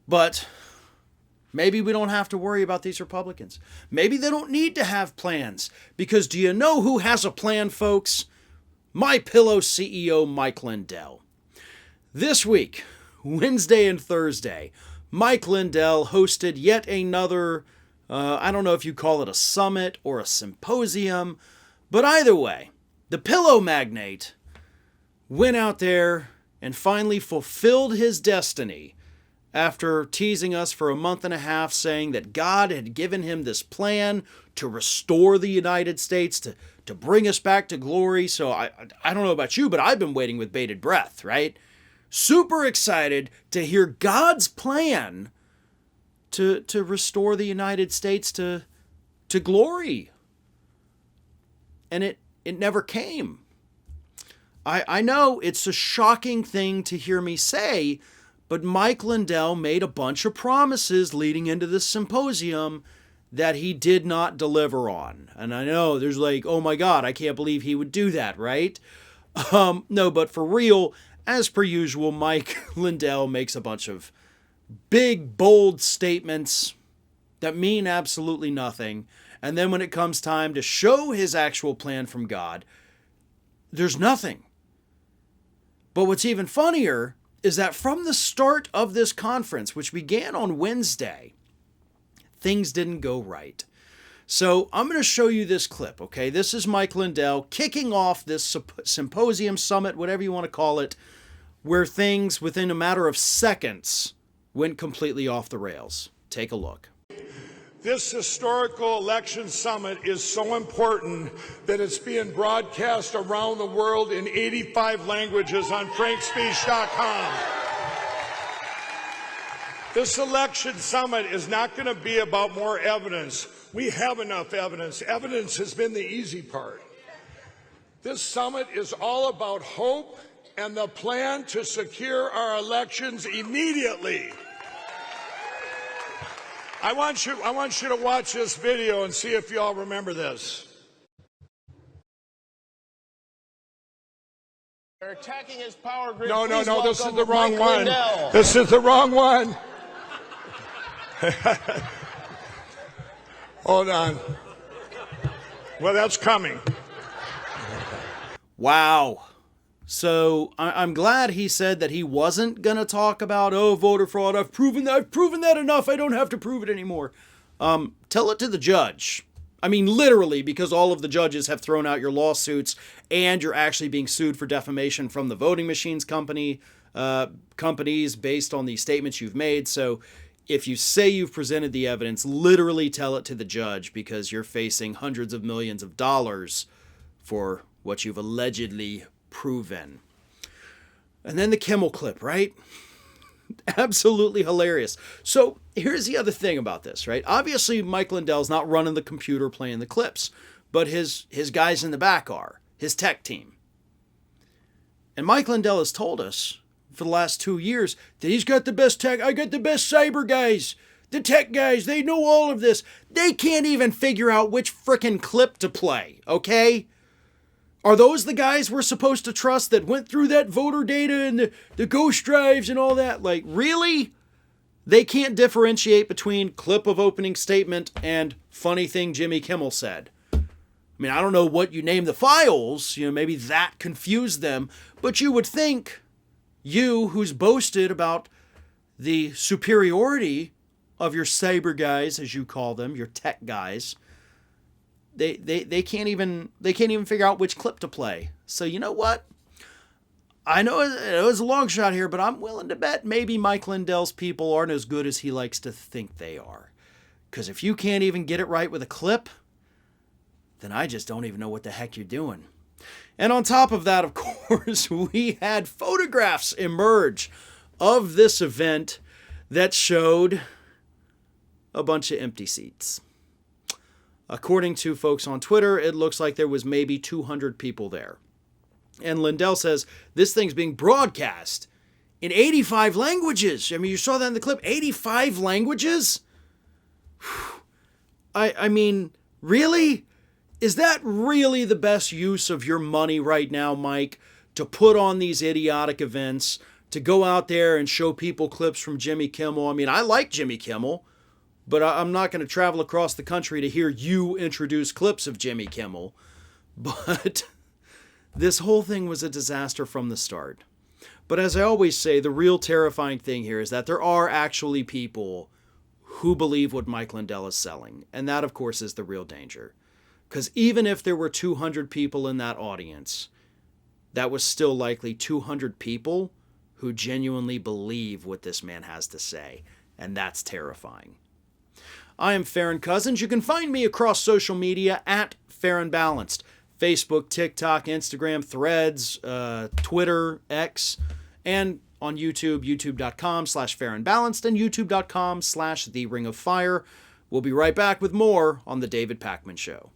But maybe we don't have to worry about these Republicans. Maybe they don't need to have plans. Because do you know who has a plan, folks? My Pillow CEO Mike Lindell. This week, Wednesday and Thursday, Mike Lindell hosted yet another, I don't know if you call it a summit or a symposium, but either way, the pillow magnate went out there and finally fulfilled his destiny after teasing us for a month and a half, saying that God had given him this plan to restore the United States, to bring us back to glory. So I don't know about you, but I've been waiting with bated breath, right? Super excited to hear God's plan to restore the United States to glory. And it never came. I know it's a shocking thing to hear me say, but Mike Lindell made a bunch of promises leading into this symposium that he did not deliver on. And I know there's like, oh my God, I can't believe he would do that, right? No, but for real, as per usual, Mike Lindell makes a bunch of big, bold statements that mean absolutely nothing. And then when it comes time to show his actual plan from God, there's nothing. But what's even funnier is that from the start of this conference, which began on Wednesday, things didn't go right. So I'm going to show you this clip, okay? This is Mike Lindell kicking off this symposium, summit, whatever you want to call it, where things within a matter of seconds went completely off the rails. Take a look. This historical election summit is so important that it's being broadcast around the world in 85 languages on frankspeech.com. This election summit is not going to be about more evidence. We have enough evidence. Evidence has been the easy part. This summit is all about hope and the plan to secure our elections immediately. I want you to watch this video and see if you all remember this. They're attacking his power grid. No, Please this is welcome the wrong Mike one. Lindell. This is the wrong one. Hold on. Well, that's coming. Wow. So I'm glad he said that he wasn't going to talk about, voter fraud. I've proven that enough. I don't have to prove it anymore. Tell it to the judge. I mean, literally, because all of the judges have thrown out your lawsuits and you're actually being sued for defamation from the voting machines companies based on the statements you've made. So if you say you've presented the evidence, literally tell it to the judge, because you're facing hundreds of millions of dollars for what you've allegedly proven. And then the Kimmel clip, right? Absolutely hilarious. So here's the other thing about this, right? Obviously, Mike Lindell's not running the computer playing the clips, but his guys in the back are, his tech team. And Mike Lindell has told us for the last 2 years that he's got the best tech. I got the best cyber guys, the tech guys. They know all of this. They can't even figure out which frickin' clip to play, okay? Are those the guys we're supposed to trust that went through that voter data and the ghost drives and all that? Like, really? They can't differentiate between clip of opening statement and funny thing Jimmy Kimmel said. I mean, I don't know what you name the files. Maybe that confused them. But you would think you, who's boasted about the superiority of your cyber guys, as you call them, your tech guys, They can't even figure out which clip to play. So you know what? I know it was a long shot here, but I'm willing to bet maybe Mike Lindell's people aren't as good as he likes to think they are. Because if you can't even get it right with a clip, then I just don't even know what the heck you're doing. And on top of that, of course, we had photographs emerge of this event that showed a bunch of empty seats. According to folks on Twitter, it looks like there was maybe 200 people there. And Lindell says this thing's being broadcast in 85 languages. I mean, you saw that in the clip. 85 languages? I mean, really? Is that really the best use of your money right now, Mike? To put on these idiotic events, to go out there and show people clips from Jimmy Kimmel. I mean, I like Jimmy Kimmel, but I'm not going to travel across the country to hear you introduce clips of Jimmy Kimmel. But this whole thing was a disaster from the start. But as I always say, the real terrifying thing here is that there are actually people who believe what Mike Lindell is selling. And that, of course, is the real danger. Because even if there were 200 people in that audience, that was still likely 200 people who genuinely believe what this man has to say. And that's terrifying. I am Farron Cousins. You can find me across social media at Farron Balanced. Facebook, TikTok, Instagram, Threads, Twitter, X, and on YouTube, youtube.com/Farron Balanced and youtube.com/The Ring of Fire. We'll be right back with more on The David Pakman Show.